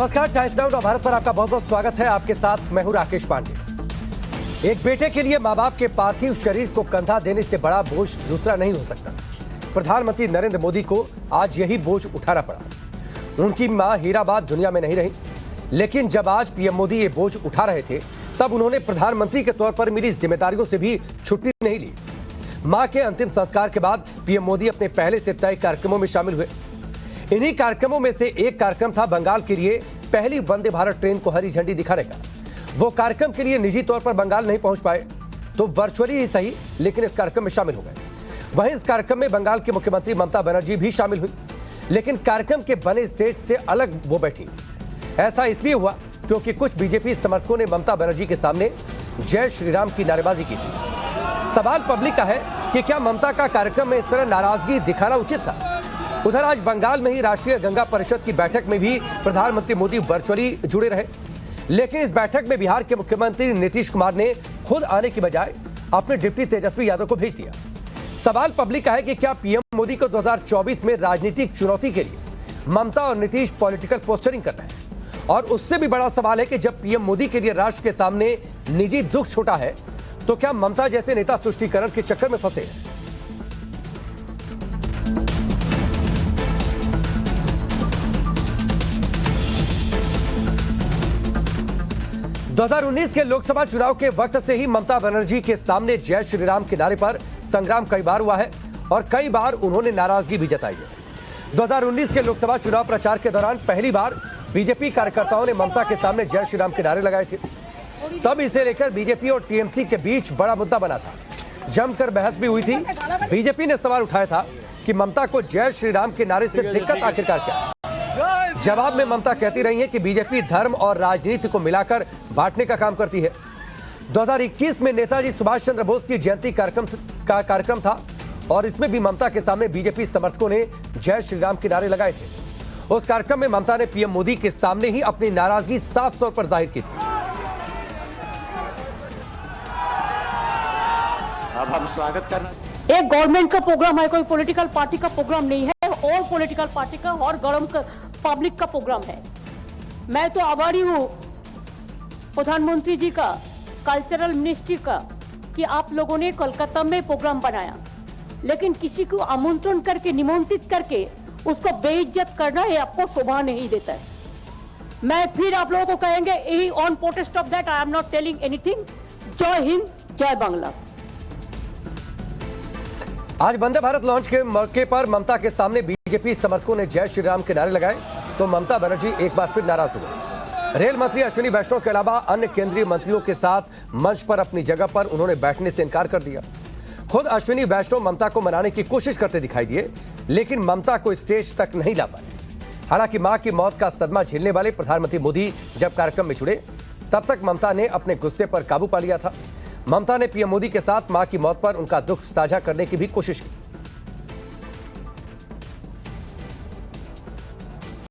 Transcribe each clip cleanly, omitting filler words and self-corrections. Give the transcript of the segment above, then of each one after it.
नमस्कार, times now Bharat पर आपका बहुत बहुत स्वागत है। आपके साथ मैं हूं राकेश पांडे। एक बेटे के लिए मां बाप के पार्थिव शरीर को कंधा देने से बड़ा बोझ दूसरा नहीं हो सकता। प्रधानमंत्री नरेंद्र मोदी को आज यही बोझ उठाना पड़ा। उनकी मां हीराबाद दुनिया में नहीं रही, लेकिन जब आज पीएम मोदी ये बोझ उठा रहे थे तब उन्होंने प्रधानमंत्री के तौर पर मिली जिम्मेदारियों से भी छुट्टी नहीं ली। मां के अंतिम संस्कार के बाद पीएम मोदी अपने पहले से तय कार्यक्रमों में शामिल हुए। इन्हीं कार्यक्रमों में से एक कार्यक्रम था बंगाल के लिए पहली वंदे भारत ट्रेन को हरी झंडी दिखाने का। वो कार्यक्रम के लिए निजी तौर पर बंगाल नहीं पहुंच पाए तो वर्चुअली ही सही, लेकिन इस कार्यक्रम में शामिल हो गए। वहीं इस कार्यक्रम में बंगाल की मुख्यमंत्री ममता बनर्जी भी शामिल हुई, लेकिन कार्यक्रम के बने स्टेज से अलग वो बैठी। ऐसा इसलिए हुआ क्योंकि कुछ बीजेपी समर्थकों ने ममता बनर्जी के सामने जय श्री राम की नारेबाजी की थी। सवाल पब्लिक का है कि क्या ममता का कार्यक्रम में इस तरह नाराजगी दिखाना उचित था। उधर आज बंगाल में ही राष्ट्रीय गंगा परिषद की बैठक में भी प्रधानमंत्री मोदी वर्चुअली जुड़े रहे, लेकिन इस बैठक में बिहार के मुख्यमंत्री नीतीश कुमार ने खुद आने की बजाय अपने डिप्टी तेजस्वी यादव को भेज दिया। सवाल पब्लिक का है कि क्या पीएम मोदी को 2024 में राजनीतिक चुनौती के लिए ममता और नीतीश पॉलिटिकल पोस्टरिंग कर रहे हैं। और उससे भी बड़ा सवाल है कि जब पीएम मोदी के लिए राष्ट्र के सामने निजी दुख छोटा है तो क्या ममता जैसे नेता तुष्टीकरण के चक्कर में फंसे हैं। 2019 के लोकसभा चुनाव के वक्त से ही ममता बनर्जी के सामने जय श्री राम के नारे पर संग्राम कई बार हुआ है और कई बार उन्होंने नाराजगी भी जताई है। 2019 के लोकसभा चुनाव प्रचार के दौरान पहली बार बीजेपी कार्यकर्ताओं ने ममता के सामने जय श्री राम के नारे लगाए थे। तब इसे लेकर बीजेपी और टीएमसी के बीच बड़ा मुद्दा बना था, जमकर बहस भी हुई थी। बीजेपी ने सवाल उठाया था कि ममता को जय श्री राम के नारे से दिक्कत आखिरकार क्या है। जवाब में ममता कहती रही है कि बीजेपी धर्म और राजनीति को मिलाकर बांटने का काम करती है। 2021 में नेताजी सुभाष चंद्र बोस की जयंती कार्यक्रम था और इसमें भी ममता के सामने बीजेपी समर्थकों ने जय श्री राम के नारे लगाए थे। उस कार्यक्रम में ममता ने पीएम मोदी के सामने ही अपनी नाराजगी साफ तौर पर जाहिर की थी। अब हम स्वागत करना, एक गवर्नमेंट का प्रोग्राम है, कोई पॉलिटिकल पार्टी का प्रोग्राम नहीं है, और पॉलिटिकल पार्टी का और गरम पब्लिक का प्रोग्राम है। मैं तो आभारी हूँ प्रधानमंत्री जी का, कल्चरल मिनिस्ट्री का, कि आप लोगों ने कोलकाता में प्रोग्राम बनाया, लेकिन किसी को आमंत्रण करके, निमंत्रित करके उसको बेइज्जत करना ये आपको शोभा नहीं देता है। मैं फिर आप लोगों को कहेंगे, on protest of that I am not telling anything. जय हिंद, जय बांग्ला। आज वंदे भारत लॉन्च के मौके पर ममता के सामने बीजेपी समर्थकों ने जय श्री राम के नारे लगाए तो ममता बनर्जी एक बार फिर नाराज हुए। रेल मंत्री अश्विनी वैष्णव के अलावा अन्य केंद्रीय मंत्रियों के साथ मंच पर अपनी जगह पर उन्होंने बैठने से इनकार कर दिया। खुद अश्विनी वैष्णव ममता को मनाने की कोशिश करते दिखाई दिए, लेकिन ममता को स्टेज तक नहीं ला पाए। हालांकि मां की मौत का सदमा झेलने वाले प्रधानमंत्री मोदी जब कार्यक्रम में जुड़े तब तक ममता ने अपने गुस्से पर काबू पा लिया था। ममता ने पीएम मोदी के साथ मां की मौत पर उनका दुख साझा करने की भी कोशिश की।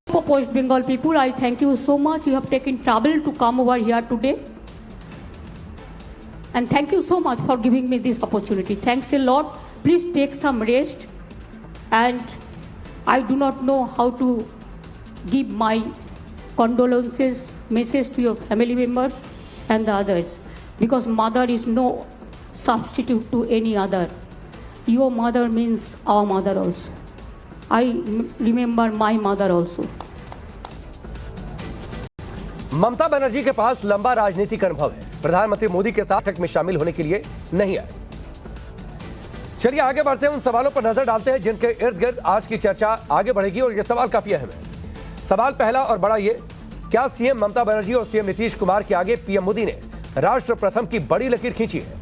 For West Bengal people, I thank you so much. You have taken trouble to come over here today, and thank you so much for giving me this opportunity. Thanks a lot. Please take some rest, and I do not know how to give my condolences message to your family members and the others, because mother is no substitute to any other. Your mother means our mother also. I remember my mother also. Mamata Banerjee के पास लंबा राजनीतिक अनुभव है। प्रधानमंत्री मोदी के साथ बैठक में शामिल होने के लिए नहीं आए। चलिए आगे बढ़ते हैं, उन सवालों पर नजर डालते हैं जिनके इर्द गिर्द आज की चर्चा आगे बढ़ेगी और यह सवाल काफी अहम है। सवाल पहला और बड़ा ये, क्या सीएम ममता बनर्जी और सीएम नीतीश कुमार के आगे पीएम मोदी ने राष्ट्र प्रथम की बड़ी लकीर खींची है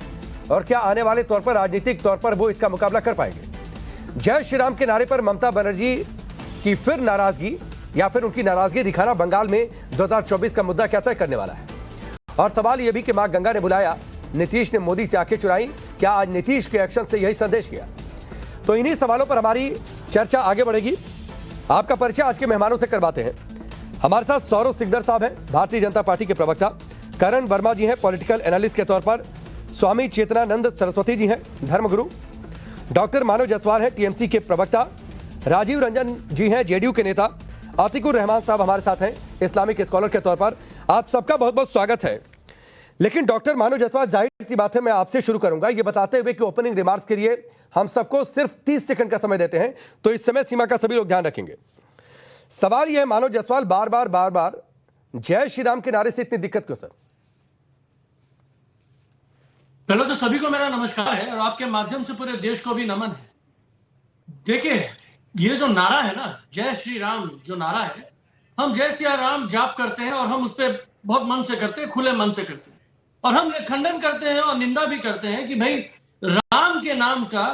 और क्या आने वाले तौर पर राजनीतिक तौर पर वो इसका मुकाबला कर पाएंगे। जय श्री राम के नारे पर ममता बनर्जी की फिर नाराजगी या फिर उनकी नाराजगी दिखाना बंगाल में 2024 का मुद्दा क्या तय करने वाला है। और सवाल यह भी कि मां गंगा ने बुलाया, नीतीश ने मोदी से आंखें चुराई, क्या आज नीतीश के एक्शन से यही संदेश किया। तो इन्हीं सवालों पर हमारी चर्चा आगे बढ़ेगी। आपका परिचय आज के मेहमानों से करवाते हैं। हमारे साथ सौरव सिकदर साहब हैं, भारतीय जनता पार्टी के प्रवक्ता। करण वर्मा जी हैं, पॉलिटिकल एनालिस्ट के तौर पर। स्वामी चेतनानंद सरस्वती जी हैं, धर्मगुरु। डॉक्टर मानव जायसवाल हैं, टीएमसी के प्रवक्ता। राजीव रंजन जी हैं, जेडीयू के नेता। आतिकुर रहमान साहब हमारे साथ हैं इस्लामिक स्कॉलर के तौर पर। आप सबका बहुत बहुत स्वागत है। लेकिन डॉक्टर मानो जायसवाल, जाहिर सी बात है मैं आपसे शुरू करूंगा ये बताते हुए कि ओपनिंग रिमार्क्स के लिए हम सबको सिर्फ 30 सेकंड का समय देते हैं, तो इस समय सीमा का सभी लोग ध्यान रखेंगे। सवाल यह है मानो जायसवाल, बार बार जय श्री राम के नारे से इतनी दिक्कत क्यों सर? पहले तो सभी को मेरा नमस्कार है और आपके माध्यम से पूरे देश को भी नमन है। देखिए, ये जो नारा है ना, जय श्री राम जो नारा है, हम जय श्री राम जाप करते हैं और हम उस पर बहुत मन से करते हैं, खुले मन से करते हैं, और हम खंडन करते हैं और निंदा भी करते हैं कि भाई राम के नाम का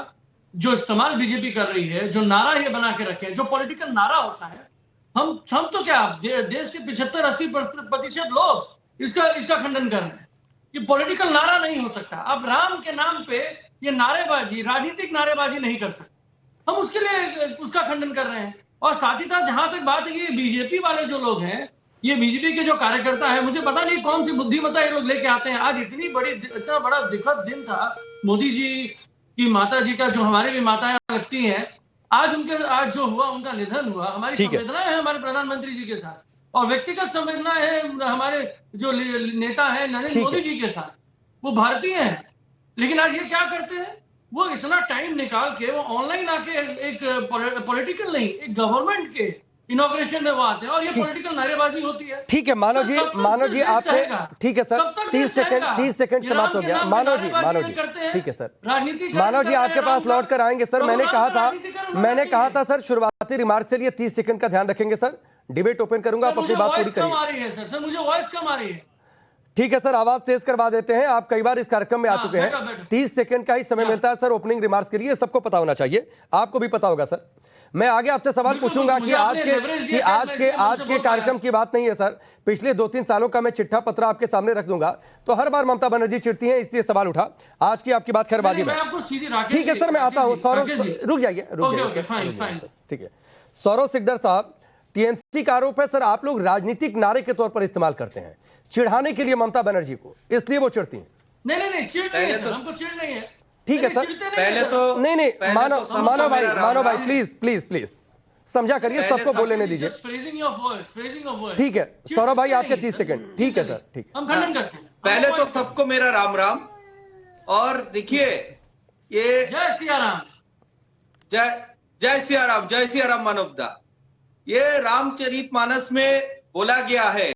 जो इस्तेमाल बीजेपी कर रही है, जो नारा ये बना के रखे हैं, जो पॉलिटिकल नारा होता है, हम तो क्या देश के 75-80% लोग इसका खंडन कर रहे हैं। ये पॉलिटिकल नारा नहीं हो सकता। अब राम के नाम पे ये नारेबाजी, राजनीतिक नारेबाजी नहीं कर सकते। हम उसके लिए उसका खंडन कर रहे हैं। और साथ ही साथ जहां तक बात है, ये बीजेपी वाले जो लोग हैं, ये बीजेपी के जो कार्यकर्ता है, मुझे पता नहीं कौन सी बुद्धिमत्ता ये लोग लेके आते हैं। आज इतना बड़ा दुखद दिन था मोदी जी की माता जी का, जो हमारे भी माताएं रखती हैं, आज जो हुआ, उनका निधन हुआ। हमारी संवेदनाएं है हमारे प्रधानमंत्री जी के साथ, और व्यक्तिगत संवेदना है हमारे जो नेता है नरेंद्र मोदी जी के साथ। वो भारतीय हैं, लेकिन आज ये क्या करते हैं, वो इतना टाइम निकाल के वो ऑनलाइन आके एक पॉलिटिकल नहीं, एक गवर्नमेंट के इनॉग्रेशन में वो आते हैं और ये पॉलिटिकल नारेबाजी होती है। ठीक है मानो जी आपने, ठीक है सर, 30 सेकंड समाप्त हो गया। मानो जी ठीक है सर, राजनीति मानो जी आपके पास लौट कर आएंगे सर। मैंने कहा था सर शुरुआती रिमार्क से लिए 30 सेकंड का ध्यान रखेंगे सर। डिबेट ओपन करूंगा, आप अपनी बात पूरी करिए। सर मुझे वॉइस कम आ रही है। ठीक है सर, आवाज तेज करवा देते हैं। आप कई बार इस कार्यक्रम में आ चुके हैं। 30 सेकंड का ही समय मिलता है सर ओपनिंग रिमार्क्स के लिए, सबको पता होना चाहिए, आपको भी पता होगा सर। मैं आगे आपसे सवाल पूछूंगा कि आज के कार्यक्रम की बात नहीं है सर। पिछले 2-3 सालों का मैं चिट्ठा पत्र आपके सामने रख दूंगा, तो हर बार ममता बनर्जी चिढ़ती हैं, इसलिए सवाल उठा। आज की आपकी बात खैरबाजी में। ठीक है सर, मैं आता हूं। सौरव, रुक जाइए। ठीक है, सौरव सिकदर साहब, टीएमसी का आरोप है सर आप लोग राजनीतिक नारे के तौर पर इस्तेमाल करते हैं चिढ़ाने के लिए ममता बनर्जी को, इसलिए वो चिढ़ती हैं। नहीं, चिढ़ नहीं है, हमको चिढ़ नहीं है। ठीक है सर, पहले तो नहीं, मानो भाई प्लीज समझा करिए, सबको बोलने दीजिए। ठीक है सौरभ भाई, आपके 30 सेकंड। ठीक है सर, ठीक है, हम खंडन करते हैं। पहले तो सबको मेरा राम राम। और देखिए, ये जय सिया राम, जय सिया राम मानवदा। ये रामचरितमानस में बोला गया है,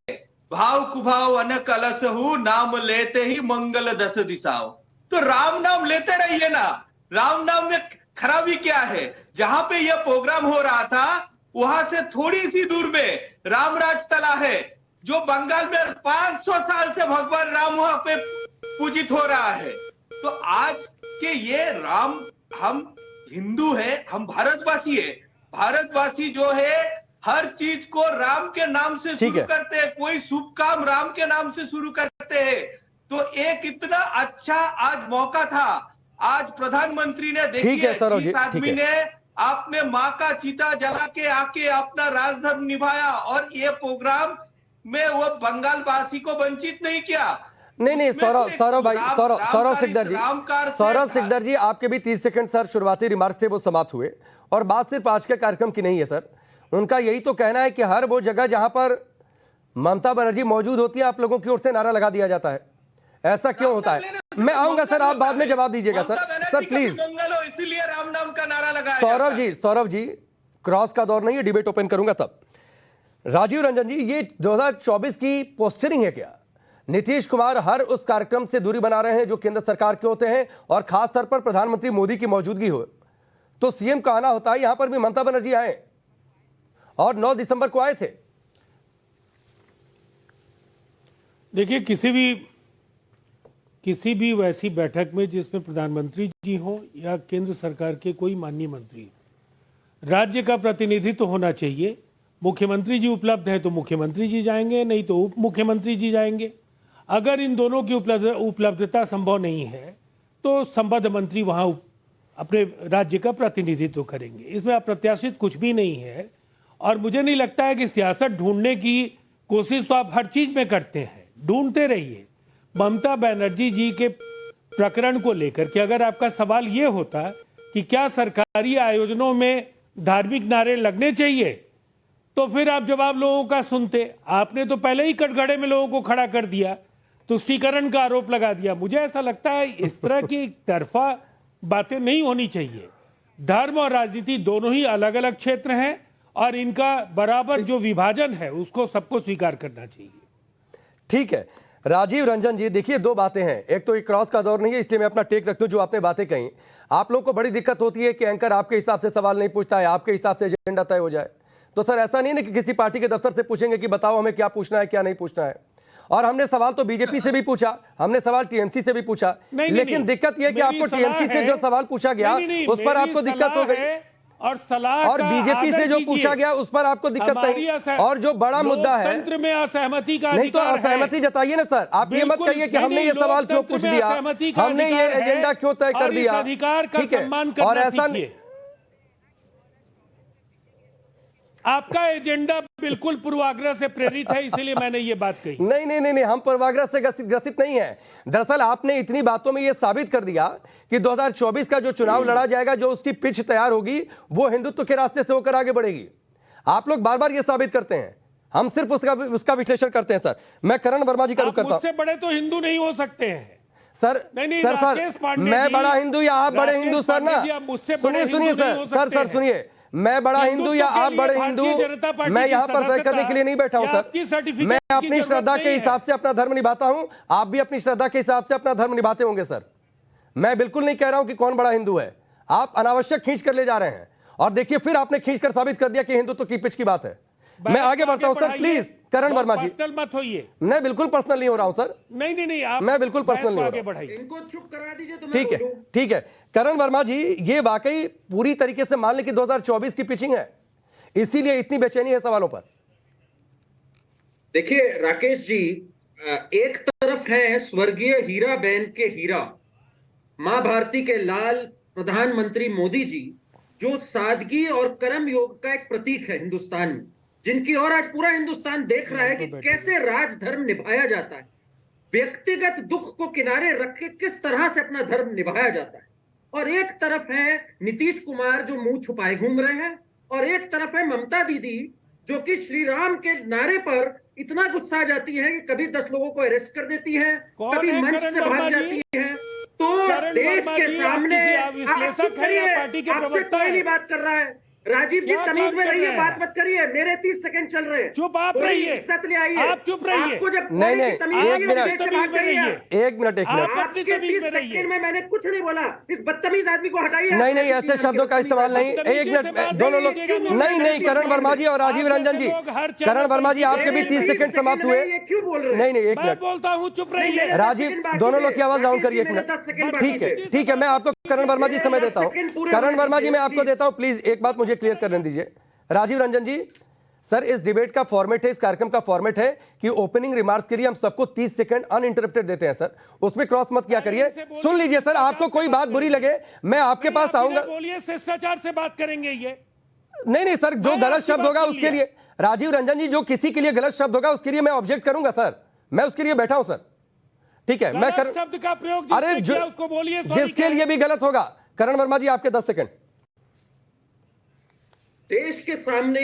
भाव कुभाव अनक अलसहु, नाम लेते ही मंगल दस दिशाओ। तो राम नाम लेते रहिए ना। राम नाम में खराबी क्या है? जहां पे यह प्रोग्राम हो रहा था, वहां से थोड़ी सी दूर में रामराज तला है, जो बंगाल में 500 साल से भगवान राम वहां पे पूजित हो रहा है। तो आज के ये राम, हम हिंदू है, हम भारतवासी है। भारतवासी जो है हर चीज को राम के नाम से शुरू करते हैं, कोई शुभ काम राम के नाम से शुरू करते हैं। तो एक इतना अच्छा आज मौका था, आज प्रधानमंत्री ने, देखिए जिस आदमी ने आपने माँ का चिता जला के आके अपना राजधर्म निभाया, और ये प्रोग्राम में वो बंगाल वासी को वंचित नहीं किया। नहीं, सौरभ भाई, सौरव सिकदर जी, आपके भी 30 सेकंड सर शुरुआती रिमार्क से वो समाप्त हुए। और बात सिर्फ आज के कार्यक्रम की नहीं है सर, उनका यही तो कहना है कि हर वो जगह जहां पर ममता बनर्जी मौजूद होती है, आप लोगों की ओर से नारा लगा दिया जाता है। ऐसा क्यों होता है? मैं आऊंगा सर, आप बाद में जवाब दीजिएगा सर प्लीज। इसीलिए राम नाम का नारा लगाया। सौरभ जी, क्रॉस का दौर नहीं है, डिबेट ओपन करूंगा तब। राजीव रंजन जी, ये 2024 की पोस्चरिंग है क्या? नीतीश कुमार हर उस कार्यक्रम से दूरी बना रहे हैं जो केंद्र सरकार के होते हैं, और खास तौर पर प्रधानमंत्री मोदी की मौजूदगी हो तो सीएम का आना होता है। यहां पर भी ममता बनर्जी आए और 9 दिसंबर को आए थे। देखिए, किसी भी वैसी बैठक में जिसमें प्रधानमंत्री जी हो या केंद्र सरकार के कोई माननीय मंत्री, राज्य का प्रतिनिधित्व होना चाहिए। मुख्यमंत्री जी उपलब्ध है तो मुख्यमंत्री जी जाएंगे, नहीं तो उप मुख्यमंत्री जी जाएंगे। अगर इन दोनों की उपलब्धता संभव नहीं है तो संबद्ध मंत्री वहां अपने राज्य का प्रतिनिधित्व करेंगे। इसमें अप्रत्याशित कुछ भी नहीं है। और मुझे नहीं लगता है कि सियासत ढूंढने की कोशिश तो आप हर चीज में करते हैं, ढूंढते रहिए। ममता बनर्जी जी के प्रकरण को लेकर के अगर आपका सवाल ये होता कि क्या सरकारी आयोजनों में धार्मिक नारे लगने चाहिए, तो फिर आप जवाब लोगों का सुनते। आपने तो पहले ही कटघरे में लोगों को खड़ा कर दिया, तुष्टीकरण का आरोप लगा दिया। मुझे ऐसा लगता है इस तरह की एक तरफा बातें नहीं होनी चाहिए। धर्म और राजनीति दोनों ही अलग अलग क्षेत्र हैं और इनका बराबर जो विभाजन है उसको सबको स्वीकार करना चाहिए। ठीक है राजीव रंजन जी, देखिए दो बातें हैं। एक तो ये क्रॉस का दौर नहीं है, इसलिए मैं अपना टेक रखता हूं। जो आपने बातें कही, आप लोग को बड़ी दिक्कत होती है कि एंकर आपके हिसाब से सवाल नहीं पूछता है, आपके हिसाब से एजेंडा तय हो जाए। तो सर ऐसा नहीं ना कि किसी पार्टी के दफ्तर से पूछेंगे कि बताओ हमें क्या पूछना है क्या नहीं पूछना है। और हमने सवाल तो बीजेपी से भी पूछा, हमने सवाल टीएमसी से भी पूछा, लेकिन दिक्कत यह कि आपको टीएमसी से जो सवाल पूछा गया उस पर आपको दिक्कत हो गई और सलाह और बीजेपी से जो पूछा गया उस पर आपको दिक्कत नहीं। और जो बड़ा मुद्दा है तंत्र में असहमति का नहीं, तो असहमति जताइए ना सर। आप ये मत कहिए कि हमने ये सवाल क्यों पूछ दिया, हमने ये एजेंडा क्यों तय कर दिया। अधिकार का सम्मान करना और ऐसा आपका एजेंडा बिल्कुल पूर्वाग्रह से प्रेरित है, इसीलिए मैंने ये बात कही। नहीं नहीं नहीं नहीं, हम पूर्वाग्रह से ग्रसित नहीं है। दरअसल आपने इतनी बातों में ये साबित कर दिया कि 2024 का जो चुनाव लड़ा जाएगा, जो उसकी पिच तैयार होगी वो हिंदुत्व के रास्ते से होकर आगे बढ़ेगी। आप लोग बार बार ये साबित करते हैं, हम सिर्फ उसका विश्लेषण करते हैं। सर मैं करण वर्मा जी का रुख करता हूं। मुझसे बड़े तो हिंदू नहीं हो सकते हैं सर। नहीं, सर मैं बड़ा हिंदू या आप बड़े हिंदू सर ना, सुनिए सर सुनिए, मैं बड़ा हिंदू या आप बड़े हिंदू, मैं यहाँ पर तय करने के लिए नहीं बैठा हूँ सर। मैं अपनी श्रद्धा के हिसाब से अपना धर्म निभाता हूँ, आप भी अपनी श्रद्धा के हिसाब से अपना धर्म निभाते होंगे सर। मैं बिल्कुल नहीं कह रहा हूं कि कौन बड़ा हिंदू है, आप अनावश्यक खींच कर ले जा रहे हैं। और देखिए फिर आपने खींच कर साबित कर दिया कि हिंदुत्व की पिच की बात है। मैं आगे बढ़ता हूं sir, please Karan Verma ji. Personal मत होइए। मैं बिल्कुल पर्सनल नहीं हो रहा हूं सर। नहीं आप मैं बिल्कुल पर्सनल नहीं हो रहा। इनको चुप करा दीजिए तो ठीक है ठीक है करण वर्मा जी, ये वाकई पूरी तरीके से मान लें कि 2024 की पिचिंग है, इसीलिए इतनी बेचैनी है सवालों पर। देखिए राकेश जी, एक तरफ है स्वर्गीय हीरा बहन के हीरा, मां भारती के लाल प्रधानमंत्री मोदी जी, जो सादगी और कर्म योग का एक प्रतीक है हिंदुस्तान में, जिनकी ओर आज पूरा हिंदुस्तान देख रहा है कि कैसे राजधर्म निभाया जाता है, व्यक्तिगत दुख को किनारे रख के किस तरह से अपना धर्म निभाया जाता है। और एक तरफ है नीतीश कुमार जो मुंह छुपाए घूम रहे हैं, और एक तरफ है ममता दीदी जो कि श्री राम के नारे पर इतना गुस्सा जाती है कि कभी 10 लोगों को अरेस्ट कर देती है, कभी मंच से भाग जाती है। तो देश के सामने आप चुप करिए, आपसे कोई नहीं बात कर रहा है। राजीव जी तमीज में रहिए, बात मत करिए, मेरे 30 सेकंड चल रहे हैं। चुप आप रहिए, इज्जत ले आइए, आप चुप रहिए। आपको जब नहीं एक मिनट में मैंने कुछ नहीं बोला, इस बदतमीज आदमी को हटाइए। नहीं ऐसे शब्दों का इस्तेमाल नहीं। एक मिनट दोनों लोग नहीं करण वर्मा जी और राजीव रंजन जी, करण वर्मा जी आपके भी 30 सेकंड समाप्त हुए। क्यों बोल रहे हैं? नहीं एक मिनट बोलता हूँ, चुप रहिए। राजीव दोनों लोग की आवाज डाउन करिए एक मिनट। ठीक है मैं आपको करण वर्मा जी समय देता हूँ। करण वर्मा जी मैं आपको देता हूँ, प्लीज एक बात मुझे क्लियर करने दीजिए। राजीव रंजन जी सर, इस डिबेट का फॉर्मेट है, इस कार्यक्रम का फॉर्मेट है कि ओपनिंग रिमार्क्स के लिए हम सबको 30 सेकंड अनइंटरप्टेड देते हैं सर, उसमें क्रॉस मत किया करिए। सुन लीजिए सर, आपको कोई बात बुरी लगे मैं आपके पास आऊंगा। बोलिए, शिष्टाचार से बात करेंगे ये। नहीं सर, जो गलत शब्द होगा उसके लिए, राजीव रंजन जी जो किसी के लिए गलत शब्द होगा उसके लिए मैं ऑब्जेक्ट करूंगा सर, मैं उसके लिए बैठा हूं सर। ठीक है मैं शब्द का प्रयोग अरे उसको बोलिए, जिसके लिए भी गलत होगा। करण वर्मा जी आपके 10 सेकंड। देश के सामने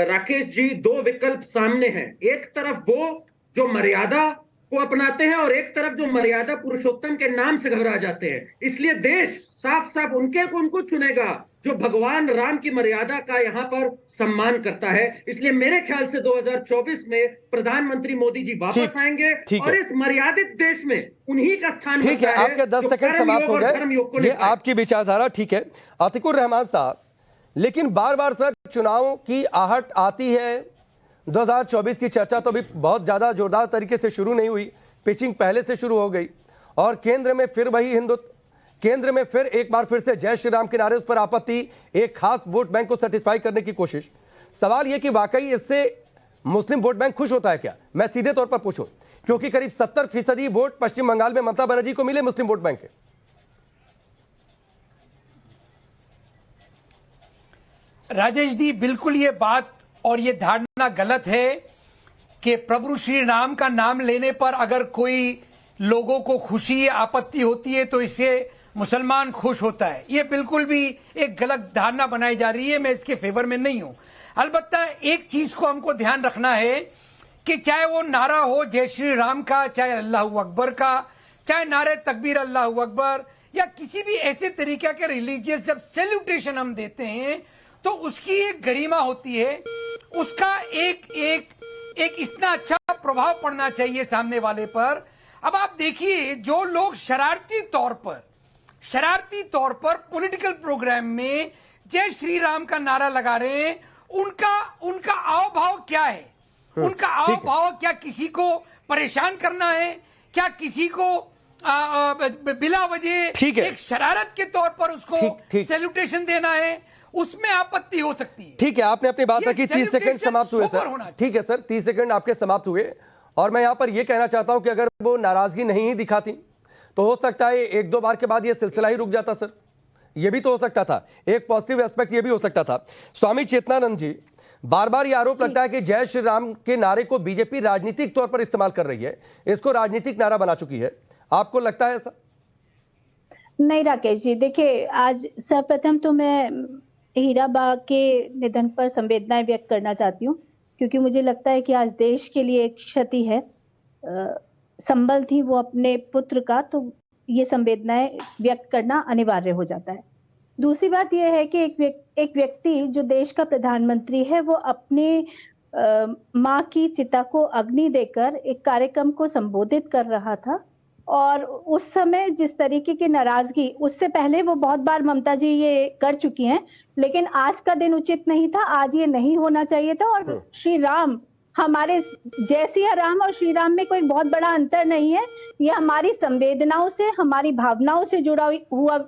राकेश जी 2 विकल्प सामने हैं। एक तरफ वो जो मर्यादा को अपनाते हैं और एक तरफ जो मर्यादा पुरुषोत्तम के नाम से घबरा जाते हैं। इसलिए देश साफ साफ उनको चुनेगा जो भगवान राम की मर्यादा का यहाँ पर सम्मान करता है। इसलिए मेरे ख्याल से 2024 में प्रधानमंत्री मोदी जी वापस आएंगे और इस मर्यादित देश में उन्हीं का स्थान। ठीक है, आपके 10 सेकंड समाप्त हो गए, ये आपकी विचारधारा ठीक है। अतिकुर रहमान साहब, लेकिन बार बार सर चुनाव की आहट आती है। 2024 की चर्चा तो अभी बहुत ज्यादा जोरदार तरीके से शुरू नहीं हुई, पिचिंग पहले से शुरू हो गई और केंद्र में फिर वही हिंदुत्व, केंद्र में फिर एक बार फिर से जय श्री राम के नारे, उस पर आपत्ति, एक खास वोट बैंक को सेटिस्फाई करने की कोशिश। सवाल यह कि वाकई इससे मुस्लिम वोट बैंक खुश होता है क्या? मैं सीधे तौर पर पूछूं, क्योंकि करीब 70% वोट पश्चिम बंगाल में ममता बनर्जी को मिले मुस्लिम वोट बैंक के। राजेश जी, बिल्कुल ये बात और ये धारणा गलत है कि प्रभु श्री राम का नाम लेने पर अगर कोई लोगों को खुशी या आपत्ति होती है तो इससे मुसलमान खुश होता है, ये बिल्कुल भी एक गलत धारणा बनाई जा रही है। मैं इसके फेवर में नहीं हूं। अलबत्ता एक चीज को हमको ध्यान रखना है कि चाहे वो नारा हो जय श्री राम का, चाहे अल्लाह अकबर का, चाहे नारे तकबीर अल्लाह अकबर, या किसी भी ऐसे तरीके के रिलीजियस जब सैल्यूटेशन हम देते हैं तो उसकी एक गरिमा होती है, उसका एक एक एक इतना अच्छा प्रभाव पड़ना चाहिए सामने वाले पर। अब आप देखिए, जो लोग शरारती तौर पर पॉलिटिकल प्रोग्राम में जय श्री राम का नारा लगा रहे हैं, उनका आव भाव क्या है? उनका आव भाव क्या किसी को परेशान करना है? क्या किसी को बिला वजह एक शरारत के तौर पर उसको सैल्यूटेशन देना है? उसमें आपत्ति हो सकती है। ठीक है, आपने अपनी बात रखी। 30 सेकंड समाप्त हुए सर। ठीक है सर, 30 सेकंड आपके समाप्त हुए। और मैं यहां पर यह कहना चाहता हूं कि अगर वो नाराजगी नहीं ही दिखाती तो हो सकता है एक दो बार के बाद यह सिलसिला ही रुक जाता सर। यह भी तो हो सकता था, एक पॉजिटिव एस्पेक्ट यह भी हो सकता था। स्वामी चेतनानंद जी, बार बार यह आरोप लगता है कि जय श्री राम के नारे को बीजेपी राजनीतिक तौर पर इस्तेमाल कर रही है, इसको राजनीतिक नारा बना चुकी है। आपको लगता है ऐसा? नहीं राकेश जी, देखिए, आज सर्वप्रथम तो मैं हीराबा के निधन पर संवेदनाएं व्यक्त करना चाहती हूँ, क्योंकि मुझे लगता है कि आज देश के लिए एक क्षति है। संबल थी वो अपने पुत्र का, तो ये संवेदनाएं व्यक्त करना अनिवार्य हो जाता है। दूसरी बात यह है कि एक व्यक्ति जो देश का प्रधानमंत्री है, वो अपने माँ की चिता को अग्नि देकर एक कार्यक्रम को संबोधित कर रहा था, और उस समय जिस तरीके की नाराजगी, उससे पहले वो बहुत बार ममता जी ये कर चुकी हैं, लेकिन आज का दिन उचित नहीं था, आज ये नहीं होना चाहिए था। और श्री राम, हमारे जय सिया राम और श्री राम में कोई बहुत बड़ा अंतर नहीं है। ये हमारी संवेदनाओं से, हमारी भावनाओं से जुड़ा हुआ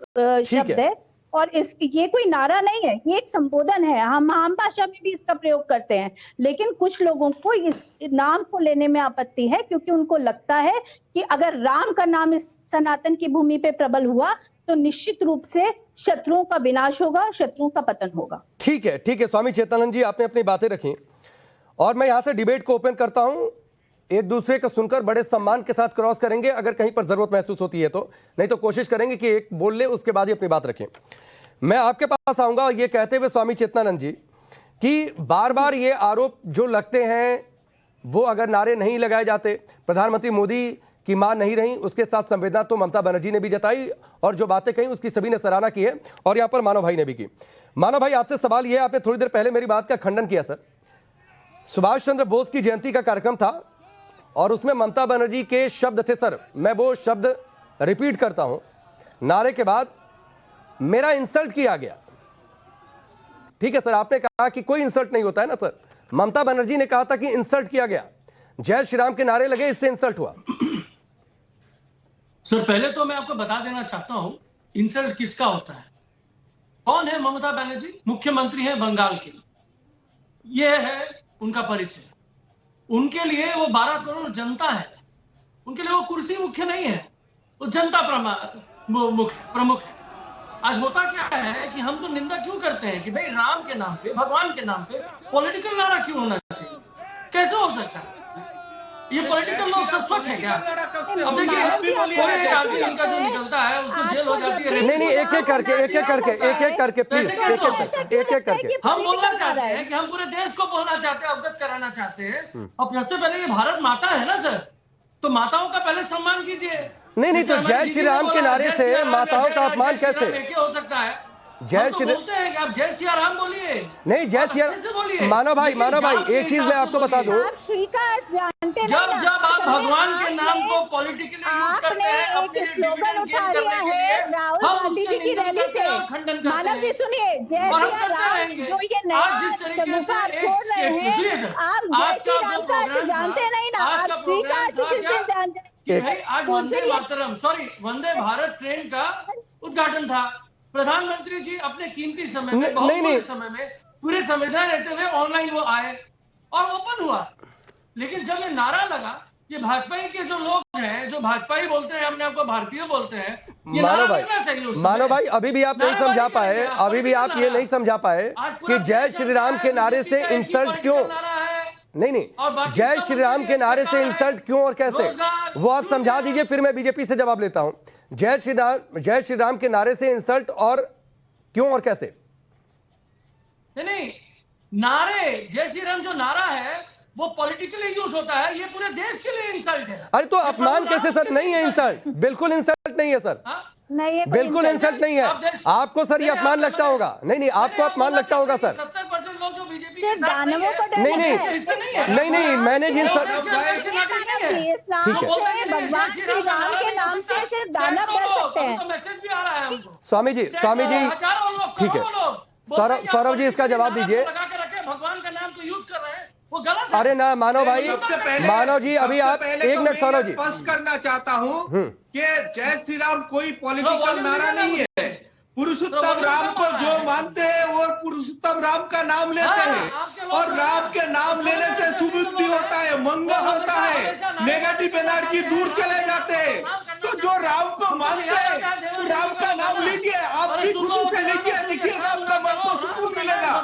शब्द है, और ये कोई नारा नहीं है, ये एक संबोधन है। हम आम भाषा में भी इसका प्रयोग करते हैं, लेकिन कुछ लोगों को इस नाम को लेने में आपत्ति है, क्योंकि उनको लगता है कि अगर राम का नाम इस सनातन की भूमि पे प्रबल हुआ तो निश्चित रूप से शत्रुओं का विनाश होगा, शत्रुओं का पतन होगा। ठीक है स्वामी चेतनानंद जी, आपने अपनी बातें रखी, और मैं यहां से डिबेट को ओपन करता हूं। एक दूसरे को सुनकर बड़े सम्मान के साथ क्रॉस करेंगे, अगर कहीं पर जरूरत महसूस होती है तो, नहीं तो कोशिश करेंगे कि एक बोल ले, उसके बाद ही अपनी बात रखें। मैं आपके पास आऊंगा ये कहते हुए स्वामी चेतनानंद जी कि बार बार ये आरोप जो लगते हैं, वो अगर नारे नहीं लगाए जाते, प्रधानमंत्री मोदी की मां नहीं रही, उसके साथ संवेदना तो ममता बनर्जी ने भी जताई, और जो बातें कही उसकी सभी ने सराहना की है, और यहां पर मानव भाई ने भी की। मानव भाई, आपसे सवाल यह है, आपने थोड़ी देर पहले मेरी बात का खंडन किया सर। सुभाष चंद्र बोस की जयंती का कार्यक्रम था और उसमें ममता बनर्जी के शब्द थे सर, मैं वो शब्द रिपीट करता हूं, नारे के बाद मेरा इंसल्ट किया गया। ठीक है सर, आपने कहा कि कोई इंसल्ट नहीं होता है ना सर, ममता बनर्जी ने कहा था कि इंसल्ट किया गया, जय श्री राम के नारे लगे, इससे इंसल्ट हुआ। सर, पहले तो मैं आपको बता देना चाहता हूं इंसल्ट किसका होता है। कौन है ममता बनर्जी? मुख्यमंत्री है बंगाल के, यह है उनका परिचय। उनके लिए वो 12 करोड़ जनता है, उनके लिए वो कुर्सी मुख्य नहीं है, वो जनता प्रमुख है। आज होता क्या है कि हम तो निंदा क्यों करते हैं कि भाई राम के नाम पे, भगवान के नाम पे पॉलिटिकल नारा क्यों होना चाहिए? कैसे हो सकता है? ये पॉलिटिकल लोग सब स्वच्छ है क्या? अब देखिए, कोई एक आदमी इनका जो निकलता है उसको जेल हो जाती है। नहीं, एक एक करके प्लीज, एक एक करके हम बोलना चाहते हैं कि हम पूरे देश को बोलना चाहते हैं, अवगत कराना चाहते हैं। और सबसे पहले ये भारत माता है ना सर, तो माताओं का पहले सम्मान कीजिए। नहीं, तो जय श्री राम के नारे से माताओं का अपमान कैसे हो सकता है? जय श्री बोलते हैं कि आप जय सिया राम बोलिए। नहीं, जय सिया मानव भाई, एक चीज मैं आपको बता दूं, जब आप भगवान के नाम को पॉलिटिकली यूज करते हैं अपने स्लोगन उठा लिया है राहुल गांधी जी की रैली से, मानव जी सुनिए, जय सिया राम जो ये नया शगुफा छोड़ रहे हैं, आप जय श्री राम का अर्थ जानते नहीं ना, आप श्री का अर्थ किससे जानते? आज वंदे भारत ट्रेन का उद्घाटन था, प्रधानमंत्री जी अपने कीमती समय में, बहुत समय में, पूरे संविधा रहते हुए ऑनलाइन वो आए और ओपन हुआ। लेकिन जब ये नारा लगा, ये भाजपा के जो लोग हैं, जो भाजपा ही बोलते हैं, अपने आपको भारतीय बोलते हैं, ये नारा लगना चाहिए। मानव भाई, अभी भी आप नहीं समझा पाए, अभी भी आप ये नहीं समझा पाए कि जय श्री राम के नारे से इंसल्ट क्यों? नहीं, जय श्री राम के नारे से इंसल्ट क्यों और कैसे, वो आप समझा दीजिए, फिर मैं बीजेपी से जवाब लेता हूं। जय श्री राम के नारे से इंसल्ट, और क्यों और कैसे? नहीं, नारे जय श्री राम जो नारा है वो पॉलिटिकली यूज होता है, ये पूरे देश के लिए इंसल्ट है। अरे तो अपमान कैसे सर? नहीं है इंसल्ट, बिल्कुल इंसल्ट नहीं है सर, नहीं, बिल्कुल इंसल्ट नहीं है। आपको सर ये अपमान लगता होगा? नहीं, आपको अपमान लगता होगा सर। 70% लोग जो बीजेपी सिर्फ दानवों को डर नहीं, लगता है। नहीं, मैंने जिन इस्लाम से भगवान श्री राम के नाम से सिर्फ दानव डर सकते हैं। तो मैसेज भी आ रहा है हमको। स्वामी जी ठीक है, सौरभ जी इसका जवाब दीजिए। भगवान का नाम तो यूज कर रहे हैं, वो गलत है। अरे ना मानो भाई, सबसे पहले मानो जी अभी आप एक मिनट सौरभ जी स्पष्ट करना चाहता हूं कि जय श्री राम कोई पॉलिटिकल नारा नहीं है। पुरुषोत्तम राम को जो मानते हैं वो पुरुषोत्तम राम का नाम लेते हैं, और राम के नाम लेने से सुबुद्धि होता है, मंगल होता है, नेगेटिव एनर्जी दूर चले जाते हैं। तो जो राम को मानते हैं तो राम का नाम लीजिए, आप भी खुशी से लीजिए, देखिएगा आपका मन को सुकून मिलेगा।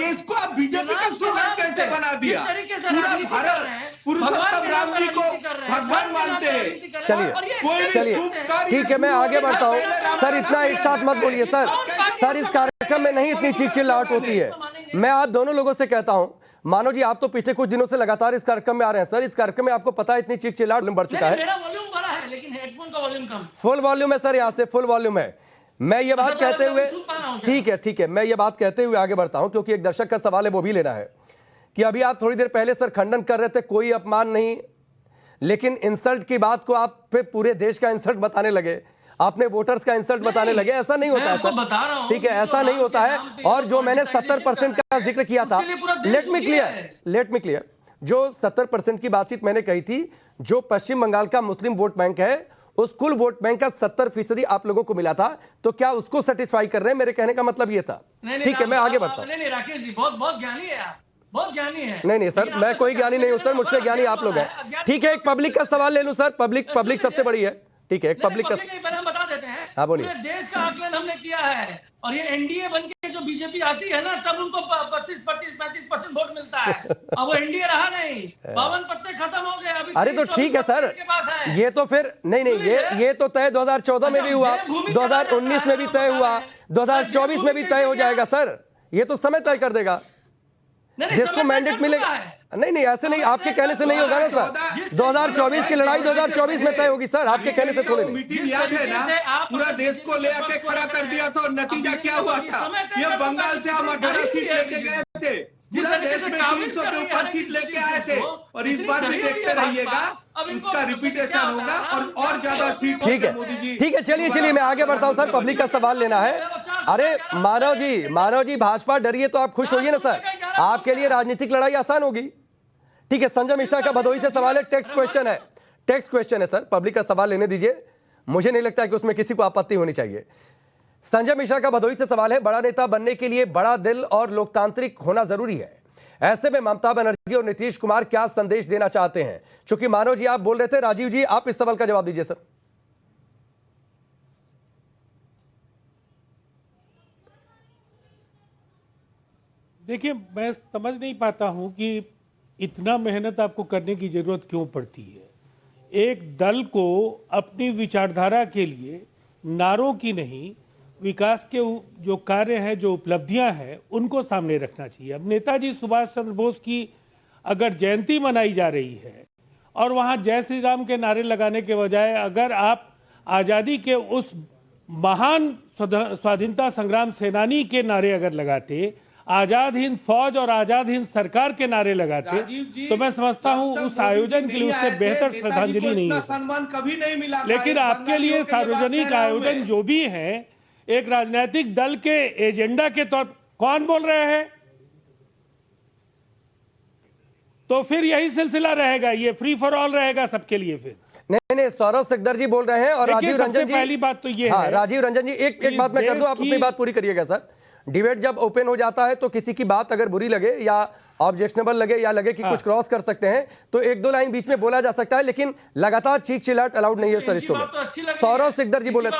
इसको आप बीजेपी का स्लोगन कैसे बना दिया? पूरा भारत पुरुषोत्तम राम जी को भगवान मानते हैं। चलिए ठीक है, मैं आगे बढ़ता हूँ। सर इतना एक साथ मत बोलिए सर इस कार्यक्रम में नहीं इतनी चीख चिल्लाहट होती है। मैं आप दोनों लोगों से कहता हूं, मानो जी आप तो पिछले कुछ दिनों से लगातार इस कार्यक्रम में आ रहे हैं सर, इस कार्यक्रम में आपको पता है इतनी चीख चिल्लाहट बढ़ चुका है। मेरा वॉल्यूम बड़ा है लेकिन हेडफोन का वॉल्यूम कम। फुल वॉल्यूम है सर, यहाँ से फुल वॉल्यूम है। मैं ये बात कहते हुए ठीक है, मैं ये बात कहते हुए आगे बढ़ता हूं, क्योंकि एक दर्शक का सवाल है वो भी लेना है कि अभी आप थोड़ी देर पहले सर खंडन कर रहे थे, कोई अपमान नहीं, लेकिन इंसल्ट की बात को आप फिर पूरे देश का इंसल्ट बताने लगे, आपने वोटर्स का इंसल्ट बताने लगे। ऐसा नहीं होता है सर, ठीक है, ऐसा नहीं होता है। और जो मैंने 70% का जिक्र किया था, लेट मी क्लियर, जो 70% की बातचीत मैंने कही थी, जो पश्चिम बंगाल का मुस्लिम वोट बैंक है, उस कुल वोट बैंक का 70% आप लोगों को मिला था, तो क्या उसको सेटिस्फाई कर रहे हैं? मेरे कहने का मतलब ये था। ठीक है, मैं आगे बढ़ता हूँ। नहीं राकेश जी, बहुत ज्ञानी है आप, बहुत ज्ञानी है। नहीं सर, मैं कोई ज्ञानी नहीं हूं सर, मुझसे ज्ञानी आप लोग हैं। ठीक है, एक पब्लिक का सवाल ले लूं सर, पब्लिक सबसे बड़ी है। ठीक है, एक पब्लिक का पहले हम बता देते हैं। हाँ बोलिए। पूरे देश का आकलन हमने किया है, और ये एनडीए बन के जो बीजेपी आती है ना, तब उनको 35% वोट मिलता है। अब वो एनडीए रहा नहीं, 52 पत्ते खत्म हो गए। अभी अरे तो ठीक है सर, ये तो फिर नहीं, ये तो तय 2014 में भी हुआ, 2019 में भी तय हुआ, 2024 में भी तय हो जाएगा सर। ये तो समय तय कर देगा जिसको मैंडेट मिलेगा। नहीं ऐसे नहीं, आपके कहने से नहीं होगा ना सर। 2024 की लड़ाई 2024 में तय होगी सर, आपके कहने से थोड़ी। मीटिंग याद है ना, पूरा देश को ले आके खड़ा कर दिया था, नतीजा क्या हुआ था? ये बंगाल से हम 18 सीट लेके गए थे, पूरा देश में 300 के ऊपर सीट लेके आए थे, और इस बार भी देखते रहिएगा, इसका रिपीटेशन होगा और ज्यादा सीट। ठीक है, चलिए मैं आगे बढ़ता हूं सर, पब्लिक का सवाल लेना है। अरे मानव जी भाजपा डरिए तो आप खुश होइए ना सर, आपके लिए राजनीतिक लड़ाई आसान होगी। ठीक है, संजय मिश्रा का भदोही से सवाल है, टेक्स्ट क्वेश्चन है सर, पब्लिक का सवाल लेने दीजिए, मुझे नहीं लगता है कि उसमें किसी को आपत्ति होनी चाहिए। संजय मिश्रा का भदोही से सवाल है, बड़ा नेता बनने के लिए बड़ा दिल और लोकतांत्रिक होना जरूरी है, ऐसे में ममता बनर्जी और नीतीश कुमार क्या संदेश देना चाहते हैं? चूंकि मानव जी आप बोल रहे थे, राजीव जी आप इस सवाल का जवाब दीजिए सर। देखिए, मैं समझ नहीं पाता हूं कि इतना मेहनत आपको करने की जरूरत क्यों पड़ती है। एक दल को अपनी विचारधारा के लिए नारों की नहीं, विकास के जो कार्य हैं, जो उपलब्धियां हैं, उनको सामने रखना चाहिए। अब नेताजी सुभाष चंद्र बोस की अगर जयंती मनाई जा रही है और वहां जय श्री राम के नारे लगाने के बजाय अगर आप आजादी के उस महान स्वाधीनता संग्राम सेनानी के नारे अगर लगाते, आजाद हिंद फौज और आजाद हिंद सरकार के नारे लगाते, तो मैं समझता हूं उस आयोजन के लिए उससे बेहतर श्रद्धांजलि नहीं है। सम्मान कभी नहीं मिला। लेकिन आपके लिए सार्वजनिक आयोजन जो भी है, एक राजनीतिक दल के एजेंडा के तौर कौन बोल रहे हैं? तो फिर यही सिलसिला रहेगा, ये फ्री फॉर ऑल रहेगा सबके लिए। फिर नहीं, सौरभ सिकदर जी बोल रहे हैं और राजीव रंजन जी। पहली बात तो ये है, राजीव रंजन जी एक बात मैं कर दूं, आप अपनी बात पूरी करिएगा सर। डिबेट जब ओपन हो जाता है तो किसी की बात अगर बुरी लगे या ऑब्जेक्शनेबल लगे या लगे कि कुछ क्रॉस कर सकते हैं, तो एक दो लाइन बीच में बोला जा सकता है, लेकिन लगातार चीख चिल्लाहट अलाउड नहीं है सर इस शो में। सौरभ सिकदर जी बोले,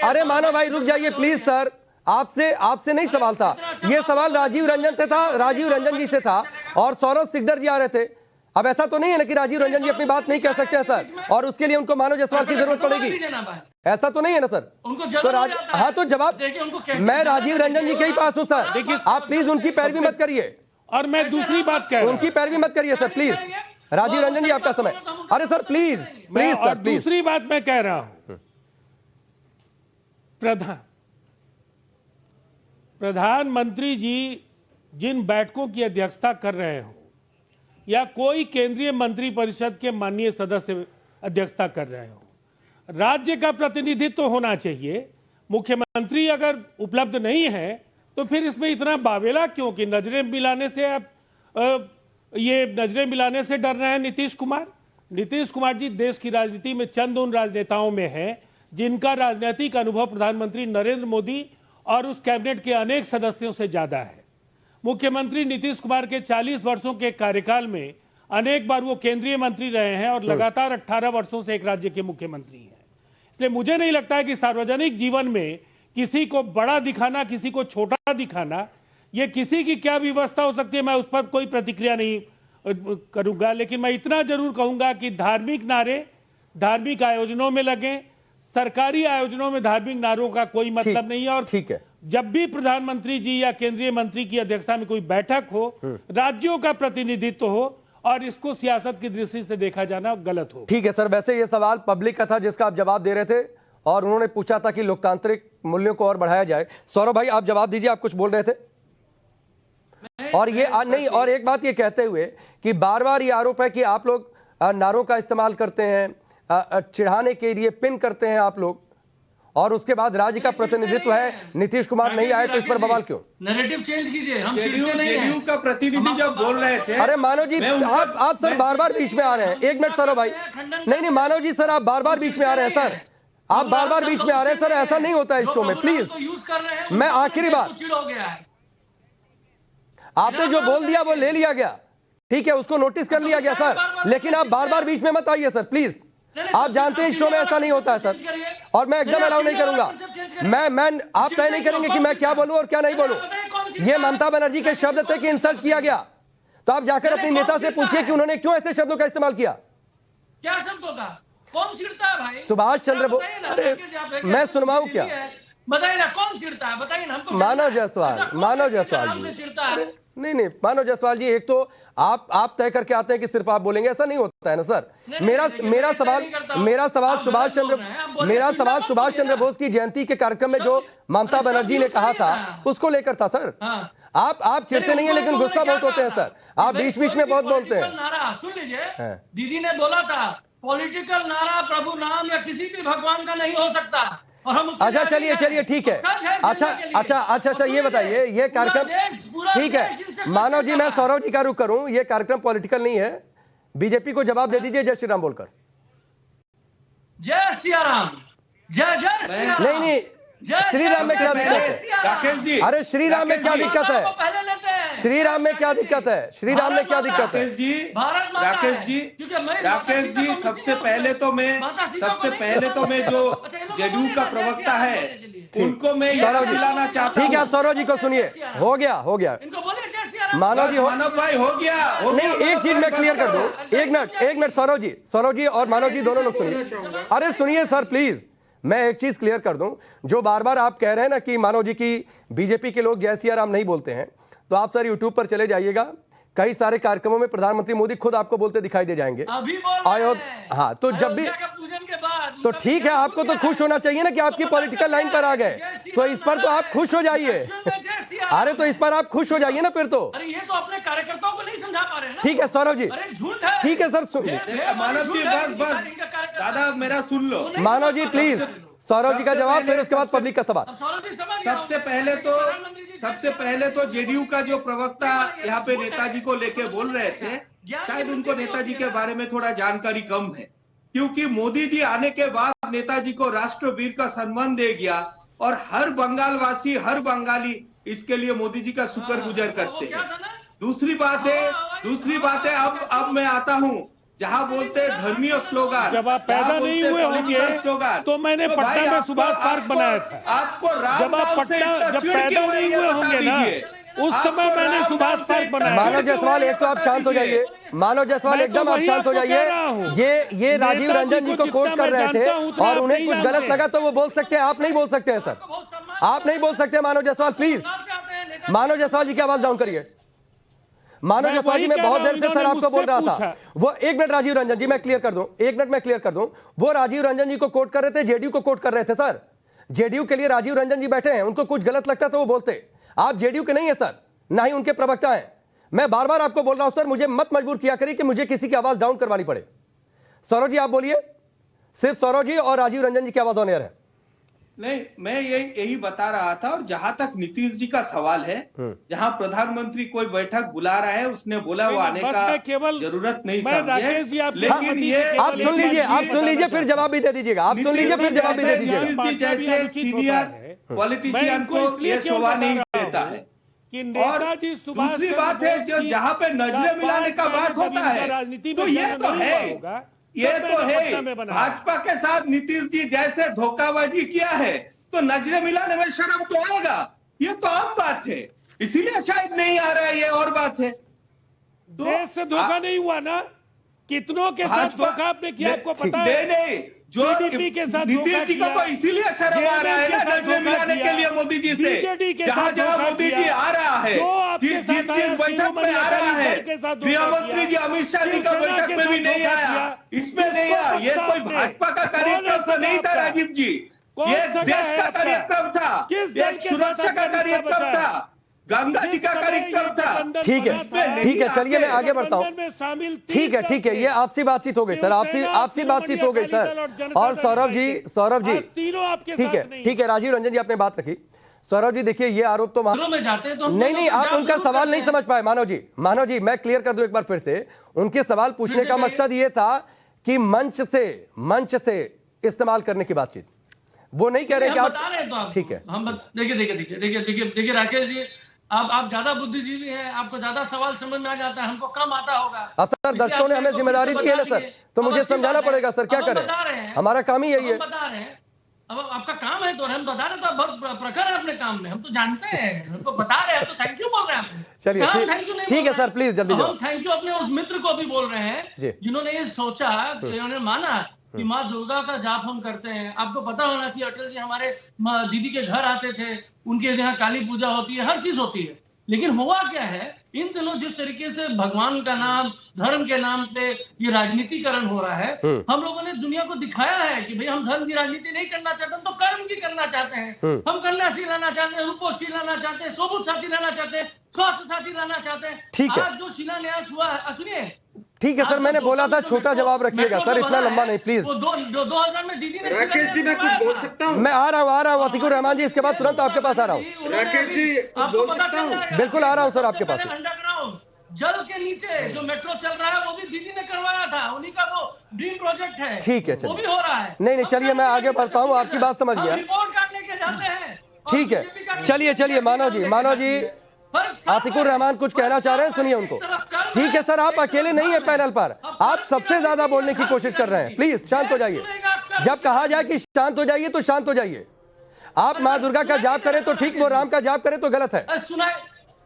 अरे मानो भाई रुक जाइए प्लीज सर, आपसे नहीं सवाल था, ये सवाल राजीव रंजन से था, राजीव रंजन जी से था, और सौरभ सिकदर जी आ रहे थे। अब ऐसा तो नहीं है ना कि राजीव रंजन जी अपनी बात नहीं कह सकते हैं सर, और उसके लिए उनको मानव जायसवाल की जरूरत पड़ेगी, ऐसा तो नहीं है ना सर? तो हाँ, तो जवाब मैं राजीव रंजन जी के ही पास हूँ सर। देखिए, आप प्लीज उनकी पैरवी मत करिए, और मैं दूसरी बात कह रहा हूं, उनकी पैरवी मत करिए सर प्लीज। राजीव रंजन जी आपका समय। अरे sir please please sir please. दूसरी बात मैं कह रहा हूं, प्रधानमंत्री जी जिन बैठकों की अध्यक्षता कर रहे हो या कोई केंद्रीय मंत्रिपरिषद के माननीय सदस्य अध्यक्षता कर रहे हो, राज्य का प्रतिनिधित्व होना चाहिए। मुख्यमंत्री अगर उपलब्ध नहीं है तो फिर इसमें इतना बावेला क्यों कि नजरें मिलाने से ये नजरें मिलाने से डर रहे हैं नीतीश कुमार? नीतीश कुमार जी देश की राजनीति में चंद उन राजनेताओं में हैं जिनका राजनीतिक अनुभव प्रधानमंत्री नरेंद्र मोदी और उस कैबिनेट के अनेक सदस्यों से ज्यादा है। मुख्यमंत्री नीतीश कुमार के 40 वर्षों के कार्यकाल में अनेक बार वो केंद्रीय मंत्री रहे हैं और लगातार 18 वर्षों से एक राज्य के मुख्यमंत्री हैं। इसलिए मुझे नहीं लगता है कि सार्वजनिक जीवन में किसी को बड़ा दिखाना, किसी को छोटा दिखाना, ये किसी की क्या व्यवस्था हो सकती है, मैं उस पर कोई प्रतिक्रिया नहीं करूंगा। लेकिन मैं इतना जरूर कहूंगा कि धार्मिक नारे धार्मिक आयोजनों में लगें, सरकारी आयोजनों में धार्मिक नारों का कोई मतलब नहीं है। और ठीक है, जब भी प्रधानमंत्री जी या केंद्रीय मंत्री की अध्यक्षता में कोई बैठक हो, राज्यों का प्रतिनिधित्व हो और इसको सियासत की दृष्टि से देखा जाना गलत हो। ठीक है सर, वैसे ये सवाल पब्लिक का था जिसका आप जवाब दे रहे थे और उन्होंने पूछा था कि लोकतांत्रिक मूल्यों को और बढ़ाया जाए। सौरभ भाई आप जवाब दीजिए, आप कुछ बोल रहे थे। और ये नहीं, और एक बात ये कहते हुए कि बार बार ये आरोप है कि आप लोग नारों का इस्तेमाल करते हैं, चिढ़ाने के लिए पिन करते हैं आप लोग, और उसके बाद राज्य का प्रतिनिधित्व है, नीतीश कुमार नहीं आए तो इस पर बवाल क्यों? नैरेटिव चेंज कीजिए। हम जेडीयू का प्रतिनिधि जब बोल रहे थे। अरे मानव जी आप सर बार बार बीच में आ रहे हैं। एक मिनट सौरभ भाई, नहीं मानव जी सर आप बार बार बीच में आ रहे हैं सर, आप बार बार बीच में आ रहे हैं सर, ऐसा नहीं होता है इस शो में प्लीज। मैं आखिरी बात, आपने जो बोल दिया वो ले लिया गया, ठीक है, उसको नोटिस कर लिया गया सर, लेकिन आप बार बार बीच में मत आइए सर प्लीज। आप जानते हैं इस शो में ऐसा नहीं होता है सर, और मैं एकदम अलाउ नहीं करूंगा। मैं आप तय नहीं करेंगे कि मैं क्या बोलूं और क्या नहीं बोलूं। ये ममता बनर्जी के शब्द थे कि इंसल्ट किया गया, तो आप जाकर अपनी नेता से पूछिए कि उन्होंने क्यों ऐसे शब्दों का इस्तेमाल किया। क्या शब्दों का? कौन चिढ़ता है भाई? सुभाष चंद्र बोस, अरे मैं सुनवाऊं क्या? बताइए ना कौन चिढ़ता है, बताइए ना हमको। मानव जायसवाल, मानव जायसवाल जी, नहीं मानव जायसवाल जी, एक तो आप तय करके आते हैं कि सिर्फ आप बोलेंगे, ऐसा नहीं होता है ना सर। मेरा सवाल सुभाष चंद्र बोस की जयंती के कार्यक्रम में जो ममता बनर्जी ने कहा था उसको लेकर था सर। आप चिढ़ते नहीं है लेकिन गुस्सा बहुत होते हैं सर, आप बीच बीच में बहुत बोलते हैं। नारा सुन लीजिए, दीदी ने बोला था पॉलिटिकल नारा प्रभु नाम या किसी भी भगवान का नहीं हो सकता, और हम अच्छा चलिए ठीक है। अच्छा ये बताइए, ये कार्यक्रम ठीक है मानव जी, मैं सौरभ जी का रुख करूं, ये कार्यक्रम पॉलिटिकल नहीं है, बीजेपी को जवाब दे दीजिए जय श्री राम बोलकर। जय सिया राम, जय जय श्री राम। नहीं श्री राम में क्या दिक्कत है राकेश जी? अरे श्री राम में क्या दिक्कत है? श्री राम में क्या दिक्कत है? श्री राम में क्या दिक्कत है? राकेश जी सबसे पहले तो मैं जो जेडीयू का प्रवक्ता है उनको मैं याद दिलाना चाहता हूँ। ठीक है, आप सौरभ जी को सुनिए, हो गया मानव भाई हो गया। नहीं, एक चीज मैं क्लियर कर दूं, एक मिनट सौरभ जी और मानव जी दोनों लोग सुनिए। अरे सुनिए सर प्लीज, मैं एक चीज क्लियर कर दूं, जो बार बार आप कह रहे हैं ना कि मानव जी की बीजेपी के लोग जय सिया राम नहीं बोलते हैं, तो आप सर यूट्यूब पर चले जाइएगा, कई सारे कार्यक्रमों में प्रधानमंत्री मोदी खुद आपको बोलते दिखाई दे जाएंगे। हाँ, तो जब भी तो ठीक है, आपको तो खुश होना चाहिए ना कि आपकी पॉलिटिकल लाइन पर आ गए, तो इस पर तो आप खुश हो जाइए। अरे तो इस पर आप खुश हो जाइए ना फिर तो। अरे ये तो अपने कार्यकर्ताओं को नहीं समझा पा रहे हैं ना। ठीक है सौरभ जी, झूठ है। ठीक है सर, मानव जी बस दादा मेरा सुन लो। मानव जी प्लीज, सौरभ जी का जवाब, फिर उसके बाद पब्लिक का सवाल। सबसे पहले तो जेडीयू का जो प्रवक्ता यहाँ पे नेताजी को लेके बोल रहे थे, शायद उनको नेताजी के बारे में थोड़ा जानकारी कम है, क्योंकि मोदी जी आने के बाद नेताजी को राष्ट्रवीर का सम्मान दे गया और हर बंगालवासी, हर बंगाली इसके लिए मोदी जी का शुक्रगुजार करते हैं। दूसरी बात है अब मैं आता हूँ जहाँ बोलते हैं धर्मीय स्लोगन। जब आप पैदा नहीं हुए होंगे तो मैंने पटना में सुभाष पार्क बनाया था। आपको जब पैदा नहीं हुए होंगे ना, उस समय आपको मैंने राम सुभाष नाम से पार्क इतना बनाया। मानव जायसवाल एक तो आप बता शांत हो दीजिए। जाइए, मानव जायसवाल मैं एकदम तो आप वही शांत हो आपको जाइए। कह रहा हूं। ये राजीव नेताजी रंजन जी को को कोट जितना कर मैं रहे थे जानता हूं, उतना और आप उन्हें नहीं कुछ जानते। गलत लगा तो वो बोल सकते हैं, आप नहीं बोल सकते हैं सर, आप नहीं बोल सकते। मानव जायसवाल प्लीज, मानव जायसवाल जी की आवाज डाउन करिए। मानव मैं जायसवाल जी वही मैं कह बहुत रहा देर हूं, से सर इन्होंने आपको बोल रहा मुझसे था। वो एक मिनट राजीव रंजन जी मैं क्लियर कर दूं, एक मिनट मैं क्लियर कर दूं। वो राजीव रंजन जी को कोट कर रहे थे, जेडीयू को कोट कर रहे थे सर। जेडीयू के लिए राजीव रंजन जी बैठे हैं, उनको कुछ गलत लगता तो वो बोलते। आप जेडीयू के नहीं है सर, ना ही उनके प्रवक्ता हैं। मैं बार बार आपको बोल रहा हूं सर, मुझे मत मजबूर किया करिए कि मुझे किसी की आवाज डाउन करवानी पड़े। सौरभ जी आप बोलिए, सिर्फ सौरभ जी और राजीव रंजन जी की आवाज ऑन एयर है। नहीं, मैं यही बता रहा था। और जहां तक नीतीश जी का सवाल है, जहां प्रधानमंत्री कोई बैठक बुला रहा है, उसने बोला वो आने बस का मैं केवल- जरूरत नहीं मैं राकेश जी, समझे। आपके लेकिन सहमति ये से आप केवल सुन एक लीजिए, बात आप ये सुन लीजिए, बताना फिर जवाब भी दे दीजिएगा। आप सुन लीजिए, फिर जवाब भी दे दीजिएगा। नीतीश जी जैसे सीनियर पॉलिटिशियन को ये शोभा नहीं देता है। कि और नेताजी सुभाष दूसरी चंद्र बात है, बोस जो की जहां पे नजरें मिलाने का बात होता है, राजनीति तो में ये जन्म तो नहीं है, हुआ होगा, ये तब तो मैंने है। पटना में बनाया। भाजपा के साथ नीतीश जी जैसे धोखाबाजी किया है, तो नजरें मिलाने में शर्म तो आएगा। ये तो आम बात है, इसीलिए शायद नहीं आ रहा है, ये और बात है। तो देश से धोखा नहीं हुआ ना, कितनों के साथ धोखा आपने किया, आपको पता है। नहीं, जो TDP के साथ नीतीश धोखा जी को किया, तो इसीलिए शर्म आ रहा है JDS ना, के साथ नजरें मिलाने धोखा के लिए किया, मोदी जी से। BJD के जहां साथ जहां धोखा मोदी जी किया, आ रहा है, जो आपके जिस साथ आया, बैठक में आ रहा है, के साथ धोखा गृह मंत्री किया, जी अमित शाह जी का शिवसेना बैठक के में भी साथ नहीं धोखा आया, किया, इसमें नहीं आया। ये किसको कोई पता भाजपा का कौन कार्यक्रम तो है नहीं था आपका? राजीव जी, कौन ये सगा देश है का आपका? कार्यक्रम था, किस दल एक के सुरक्षा साथ का आपका कार्यक्रम बचा? था, गंगा जी का कार्यक्रम था। ठीक है, ठीक है, चलिए मैं आगे बढ़ता हूं। में शामिल ठीक है, ठीक है, ये आपसी बातचीत हो गई सर, आपसी बातचीत हो गई सर। और सौरभ जी तीनों आपके ठीक है, ठीक है, राजीव रंजन जी आपने बात रखी। सौरभ जी देखिए, ये आरोप तो में जाते हैं तो हम नहीं, लोगों को आप जांच उनका जरूर सवाल करते नहीं हैं। समझ पाए। मानव जी मैं क्लियर कर दूं एक बार फिर से। उनके सवाल पूछने का मकसद ये था कि मंच से इस्तेमाल करने की बातचीत, वो नहीं कह रहे कि हम बता रहे हैं तो आप आपको। ठीक है। हम देखिए राकेश जी, आप ज्यादा बुद्धिजीवी हैं, आपको ज्यादा सवाल समझ में आ जाता है, हमको कम आता होगा। अब सर दर्शकों ने हमें जिम्मेदारी दी है ना सर, तो मुझे समझाना पड़ेगा सर, क्या करें, हमारा काम ही यही है। बता रहे हैं, अब आपका काम है तो हम बता रहे हैं, तो आप बहुत प्रखर है अपने काम में, हम तो जानते हैं, हमको बता रहे हैं, तो थैंक यू बोल रहे हैं आप। चलिए, थैंक यू नहीं ठीक है बोल रहे सर, प्लीज जल्दी हैं। जाओ। हम थैंक यू अपने उस मित्र को भी बोल रहे जी। हैं जिन्होंने ये सोचा, इन्होंने माना कि माँ दुर्गा का जाप हम करते हैं। आपको पता होना चाहिए, अटल जी हमारे दीदी के घर आते थे, उनके यहाँ काली पूजा होती है, हर चीज होती है। लेकिन हुआ क्या है, इन दिनों जिस तरीके से भगवान का नाम, धर्म के नाम पे ये राजनीतिकरण हो रहा है, हम लोगों ने दुनिया को दिखाया है कि भाई हम धर्म की राजनीति नहीं करना चाहते, हम तो कर्म की करना चाहते हैं। हम कन्याश्री लाना चाहते हैं, रूपोश्री लाना चाहते हैं, सोबुत साथी लाना चाहते हैं, स्वास्थ्य साथी लाना चाहते हैं। ठीक है। आज जो शिलान्यास हुआ है, सुनिए, ठीक है सर, मैंने बोला था छोटा जवाब रखिएगा सर, इतना लंबा नहीं प्लीज। वो 2000 में दीदी ने राकेश जी मैं कुछ बोल सकता हूँ? मैं आ रहा हूँ अतिकुर रहमान जी, इसके बाद तुरंत आपके पास आ रहा हूँ। राकेश जी, आपको बोल पता सकता चल हूं? जाएगा। बिल्कुल आ रहा हूं सर आपके पास। अंडरग्राउंड जल के नीचे जो मेट्रो चल रहा है, वो भी दीदी ने करवाया था, उन्हीं का वो ड्रीम प्रोजेक्ट है। ठीक है, वो चलिए। भी हो रहा है। नहीं, चलिए मैं आगे बढ़ता हूँ, आपकी बात समझ गया। रिपोर्ट कार्ड लेके जाते हैं। ठीक है, चलिए मानव जी आतिकुर रहमान कुछ कहना चाह रहे हैं, सुनिए उनको। ठीक है सर, आप अकेले नहीं है पैनल पर, आप सबसे ज्यादा बोलने की कोशिश कर रहे हैं, प्लीज शांत हो जाइए। जब कहा जाए कि शांत हो जाइए तो शांत हो जाइए। आप माँ दुर्गा का जाप करें तो ठीक, वो राम का जाप करें तो गलत है। सुनाई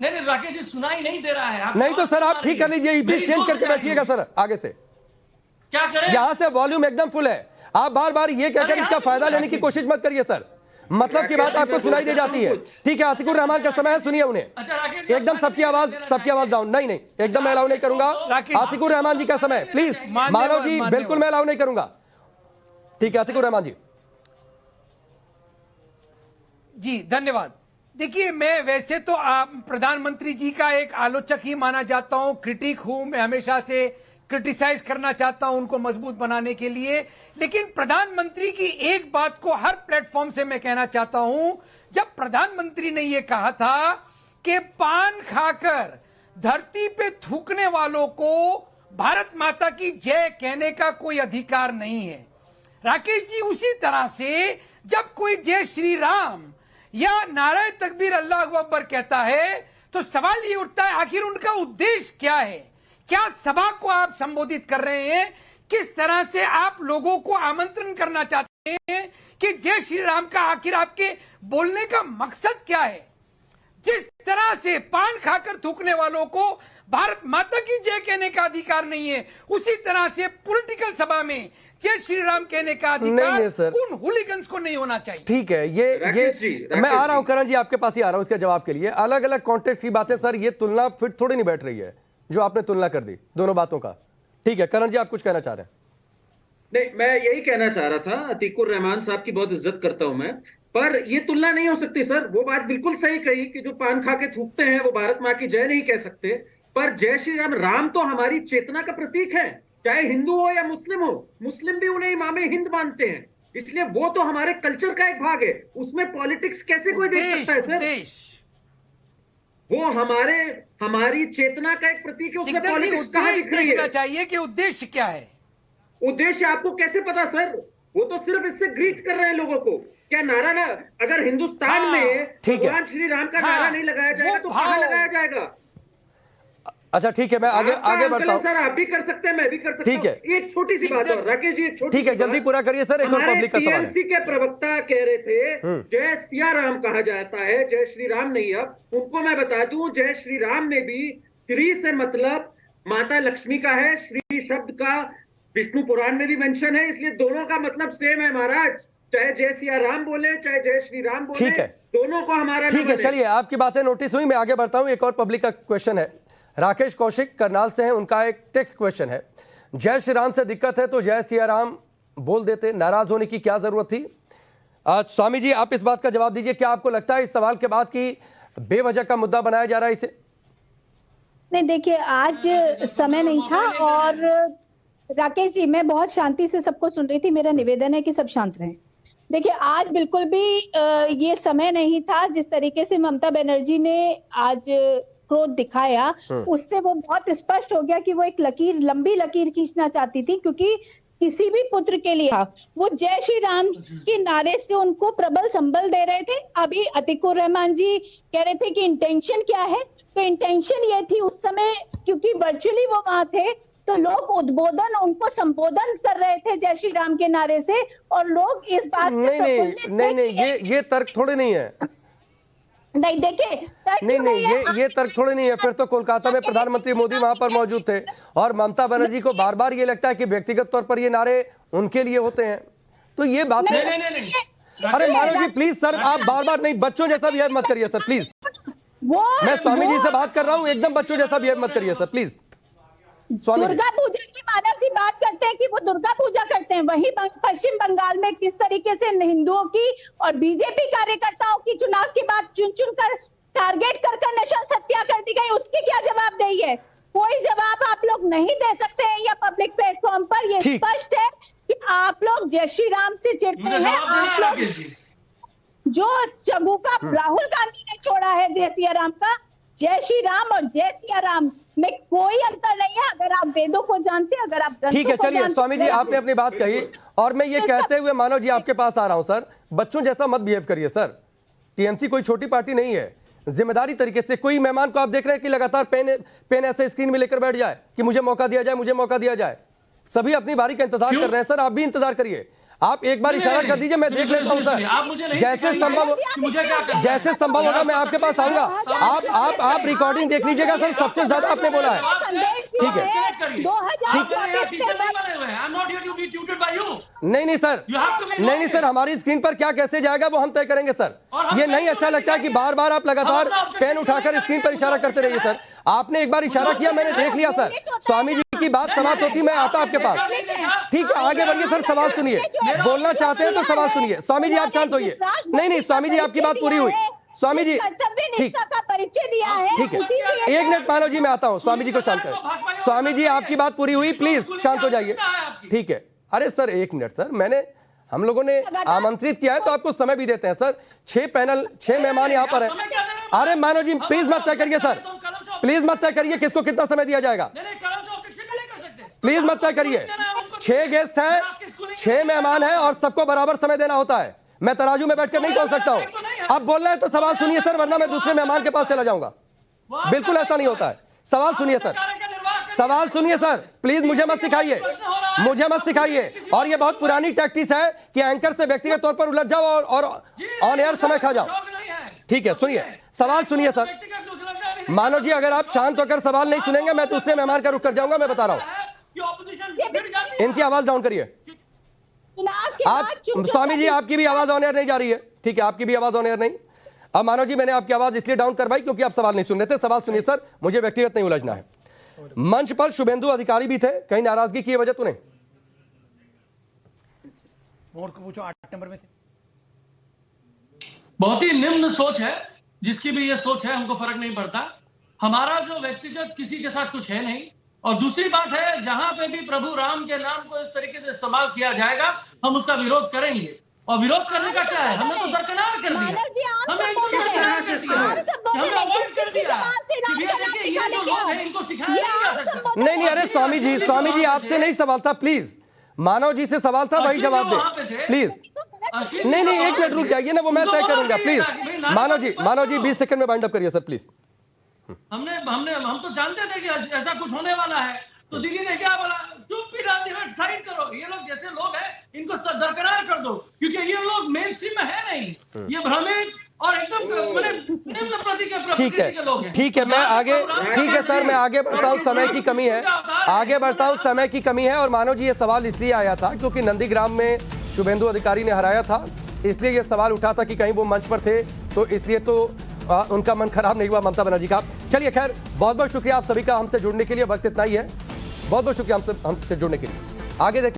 नहीं, राकेश जी सुनाई नहीं दे रहा है। नहीं तो सर आप ठीक कर लीजिए, बीच चेंज करके बैठिएगा सर आगे से। क्या करें? यहाँ से वॉल्यूम एकदम फुल है, आप बार बार ये कहकर इसका फायदा लेने की कोशिश मत करिए सर, मतलब की बात आपको सुनाई दे जाती है। ठीक है, आतिकुर रहमान का समय है, सुनिए उन्हें। अच्छा राकेश जी, एकदम सबकी आवाज डाउन, नहीं एकदम मैं अलाउ नहीं करूंगा। आतिकुर रहमान जी का समय प्लीज। मानव जी बिल्कुल मैं अलाउ नहीं करूंगा। ठीक है आतिकुर रहमान जी। जी धन्यवाद। देखिए, मैं वैसे तो प्रधानमंत्री जी का एक आलोचक ही माना जाता हूं, क्रिटिक हूं, मैं हमेशा से क्रिटिसाइज करना चाहता हूं उनको मजबूत बनाने के लिए। लेकिन प्रधानमंत्री की एक बात को हर प्लेटफॉर्म से मैं कहना चाहता हूं, जब प्रधानमंत्री ने यह कहा था कि पान खाकर धरती पे थूकने वालों को भारत माता की जय कहने का कोई अधिकार नहीं है। राकेश जी, उसी तरह से जब कोई जय श्री राम या नारे तकबीर अल्लाह अकबर कहता है तो सवाल ये उठता है, आखिर उनका उद्देश्य क्या है? क्या सभा को आप संबोधित कर रहे हैं? किस तरह से आप लोगों को आमंत्रण करना चाहते हैं कि जय श्री राम का आखिर आपके बोलने का मकसद क्या है? जिस तरह से पान खाकर थूकने वालों को भारत माता की जय कहने का अधिकार नहीं है, उसी तरह से पॉलिटिकल सभा में जय श्री राम कहने का अधिकार नहीं सर, उन हुलिगन्स को नहीं होना चाहिए। ठीक है, ये मैं आ रहा हूं करण जी, आपके पास ही आ रहा हूं इसके जवाब के लिए। अलग अलग कॉन्टेक्स्ट की बातें सर, ये तुलना फिट थोड़ी नहीं बैठ रही है जो आपने तुलना कर दी दोनों बातों का। ठीक है करण जी, आप कुछ कहना चाह रहे हैं? नहीं, मैं यही कहना चाह रहा था, अतीकुर रहमान साहब की बहुत इज्जत करता हूं मैं, पर ये तुलना नहीं हो सकती सर। वो बात बिल्कुल सही कही कि जो पान खा के थूकते हैं वो भारत माँ की जय नहीं कह सकते, पर जय श्री राम, राम तो हमारी चेतना का प्रतीक है, चाहे हिंदू हो या मुस्लिम हो। मुस्लिम भी उन्हें इमाम हिंद मानते हैं, इसलिए वो तो हमारे कल्चर का एक भाग है। उसमें पॉलिटिक्स कैसे कोई देख सकता है सर? वो हमारी चेतना का एक प्रतीक है, उसमें पॉलिटिक्स कहाँ दिख रही है? चाहिए कि उद्देश्य क्या है। उद्देश्य आपको कैसे पता सर? वो तो सिर्फ इससे ग्रीट कर रहे हैं लोगों को। क्या नारा ना, अगर हिंदुस्तान में भगवान श्री राम का नारा नहीं लगाया जाएगा तो कहां लगाया जाएगा? अच्छा ठीक है, मैं आगे बढ़ता हूं सर। आप भी कर सकते हैं, मैं भी कर सकता हूं। ठीक है, एक छोटी सी बात और राकेश जी, एक छोटी, ठीक है, जल्दी पूरा करिए सर, एक और पब्लिक का सवाल है। टीएमसी के प्रवक्ता कह रहे थे जय सिया राम कहा जाता है, जय श्री राम नहीं। अब उनको मैं बता दूं, जय श्री राम में भी श्री से मतलब माता लक्ष्मी का है, श्री शब्द का विष्णु पुराण में भी मेंशन है, इसलिए दोनों का मतलब सेम है महाराज। चाहे जय सिया राम बोले चाहे जय श्री राम बोले, ठीक है, दोनों को हमारा ठीक है। चलिए, आपकी बातें नोटिस हुई, मैं आगे बढ़ता हूं। एक और पब्लिक का क्वेश्चन है, राकेश कौशिक करनाल से हैं, उनका एक टेक्स्ट क्वेश्चन है। जय श्री राम से दिक्कत है तो जय सिया राम बोल देते, नाराज होने की क्या जरूरत थी? स्वामी जी, आप इस बात का जवाब दीजिए, क्या आपको लगता है इस सवाल के बाद कि बेवजह का मुद्दा बनाया जा रहा है इसे? नहीं, देखिए आज समय नहीं था और राकेश जी, मैं बहुत शांति से सबको सुन रही थी, मेरा निवेदन है कि सब शांत रहें। देखिए आज बिल्कुल भी ये समय नहीं था। जिस तरीके से ममता बनर्जी ने आज क्रोध दिखाया, उससे वो बहुत स्पष्ट हो गया कि वो एक लकीर, लंबी लकीर खींचना चाहती थी, क्योंकि किसी भी पुत्र के लिए वो जय श्री राम के नारे से उनको प्रबल संबल दे रहे थे। अभी अतीकुर रहमान जी कह रहे थे कि इंटेंशन क्या है, तो इंटेंशन ये थी उस समय, क्योंकि वर्चुअली वो वहां थे, तो लोग उद्बोधन, उनको संबोधन कर रहे थे जय श्री राम के नारे से, और लोग इस बात से नहीं, ये तर्क थोड़े नहीं है। नहीं देखिए, नहीं, ये तर्क थोड़े नहीं है। फिर तो कोलकाता में प्रधानमंत्री मोदी वहां पर मौजूद थे और ममता बनर्जी को बार बार ये लगता है कि व्यक्तिगत तौर पर ये नारे उनके लिए होते हैं, तो ये बात नहीं। अरे मानव जी प्लीज सर, आप बार बार नहीं, बच्चों जैसा बिहेव मत करिए सर प्लीज। मैं स्वामी जी से बात कर रहा हूँ, एकदम बच्चों जैसा बिहेव मत करिए सर प्लीज। दुर्गा पूजा की मानव जी बात करते हैं कि वो दुर्गा पूजा करते हैं, वहीं पश्चिम बंगाल में किस तरीके से हिंदुओं की और बीजेपी कार्यकर्ताओं की चुनाव के बाद चुन चुन कर टारगेट कर नशा हत्या कर दी गई, उसकी क्या जवाबदेही है? कोई जवाब आप लोग नहीं दे सकते हैं या पब्लिक प्लेटफॉर्म पर। ये स्पष्ट है कि आप लोग जय श्री राम से चिढ़ते हैं। आप लोग जो शगुफा राहुल गांधी ने छोड़ा है जय सिया राम का, जय श्री राम और जय सिया राम में कोई अंतर नहीं है। अगर आप वेदों को जानते हैं, अगर आप ठीक है, चलिए स्वामी जी आपने अपनी बात कही और मैं ये कहते हुए मानव जी आपके पास आ रहा हूं सर, बच्चों जैसा मत बिहेव करिए सर। टीएमसी कोई छोटी पार्टी नहीं है, जिम्मेदारी तरीके से कोई मेहमान को आप देख रहे हैं कि लगातार पेन ऐसे स्क्रीन में लेकर बैठ जाए कि मुझे मौका दिया जाए, मुझे मौका दिया जाए। सभी अपनी बारी का इंतजार कर रहे हैं सर, आप भी इंतजार करिए। आप एक बार इशारा कर दीजिए, मैं देख लेता हूं सर, जैसे संभव होगा मैं आपके पास आऊंगा। आप रिकॉर्डिंग देख लीजिएगा सर, सबसे ज्यादा आपने बोला है। ठीक है, नहीं सर, नहीं सर, हमारी स्क्रीन पर क्या कैसे जाएगा वो हम तय करेंगे सर। ये नहीं अच्छा लगता कि बार बार आप लगातार पेन उठाकर स्क्रीन पर इशारा करते रहिए सर। आपने एक बार इशारा किया, मैंने देख लिया सर। स्वामी जी की बात समाप्त होती, मैं आता आपके पास। ठीक है, आगे बढ़िए सर, सवाल सुनिए। बोलना चाहते हैं तो सवाल सुनिए। स्वामी जी आप शांत होइए। नहीं, स्वामी जी आपकी बात पूरी हुई। स्वामी जी ठीक परिचय दिया है, ठीक है, एक मिनट मानव जी मैं आता हूँ, स्वामी जी को शांत करें। स्वामी जी आपकी बात पूरी हुई, प्लीज शांत हो जाइए। ठीक है, अरे सर एक मिनट सर, हम लोगों ने आमंत्रित किया है तो आपको समय भी देते हैं सर। 6 मेहमान यहाँ पर हैं। अरे मानव जी प्लीज मत तय करिए सर, प्लीज मत तय करिए किसको कितना समय दिया जाएगा, प्लीज मत तय करिए। 6 गेस्ट हैं, 6 मेहमान हैं और सबको बराबर समय देना होता है। मैं तराजू में बैठकर नहीं तोल सकता हूं। अब बोल रहे हैं तो सवाल सुनिए सर, वरना मैं दूसरे मेहमान के पास चला जाऊंगा। बिल्कुल ऐसा नहीं होता है। सवाल सुनिए सर, सवाल सुनिए सर, प्लीज मुझे मत सिखाइए, मुझे मत सिखाइए। और ये बहुत पुरानी टैक्टिस है कि एंकर से व्यक्तिगत तौर पर उलझ जाओ और ऑन एयर समय खा जाओ। ठीक है, सुनिए सवाल सुनिए सर। मानव जी, अगर आप शांत होकर सवाल नहीं सुनेंगे मैं दूसरे मेहमान का रुख कर जाऊंगा, मैं बता रहा हूं। इनकी आवाज डाउन करिए आप। स्वामी जी, आपकी भी आवाज ऑन एयर नहीं जा रही है, ठीक है, आपकी भी आवाज ऑन एयर नहीं। अब मानव जी, मैंने आपकी आवाज इसलिए डाउन करवाई क्योंकि आप सवाल नहीं सुन रहे थे। सवाल सुनिए सर, मुझे व्यक्तिगत नहीं उलझना है। मंच पर शुभेंदु अधिकारी भी थे, कहीं नाराजगी की वजह तो नहीं? मोर को पूछो 8 नंबर में से। बहुत ही निम्न सोच है, जिसकी भी ये सोच है हमको फर्क नहीं पड़ता। हमारा जो व्यक्तिगत किसी के साथ कुछ है नहीं। और दूसरी बात है, जहां पे भी प्रभु राम के नाम को इस तरीके से इस्तेमाल किया जाएगा हम उसका विरोध करेंगे। और विरोध करने का क्या है, हमने तो दरकिनार कर दिया, हमने इनको दरकिनार कर दिया, हमने अवॉइड कर दिया कि भैया देखिए ये जो लोग हैं इनको सिखाया नहीं जा सकता। नहीं, अरे स्वामी जी आपसे नहीं सवाल था, प्लीज मानव जी से सवाल था, वही जवाब दे प्लीज। नहीं, एक मिनट रुक जाइए ना, वो मैं तय करूंगा प्लीज। मानव जी 20 सेकंड में बाइंड अप करिए सर प्लीज। हम तो जानते थे कि ऐसा कुछ होने वाला है, तो दीदी ने क्या बोला, चुप भी डाल दिया, साइड करो, ये लोग जैसे लोग हैं इनको दरकिनार कर दो, क्योंकि ये लोग मेन स्ट्रीम में है नहीं, ये भ्रमित और एकदम निम्न प्रति के लोग हैं। ठीक है, मैं आगे, ठीक है सर, मैं आगे बढ़ता हूँ, समय की कमी है, आगे बढ़ता हूँ, समय की कमी है। और मानव जी, ये सवाल इसलिए आया था क्योंकि नंदीग्राम में शुभेंदु अधिकारी ने हराया था, इसलिए ये सवाल उठा था कि कहीं वो मंच पर थे, तो इसलिए तो उनका मन खराब नहीं हुआ ममता बनर्जी का। चलिए खैर, बहुत बहुत शुक्रिया आप सभी का हमसे जुड़ने के लिए, वक्त इतना ही है, बहुत बहुत शुक्रिया हमसे जुड़ने के लिए। आगे देखिए।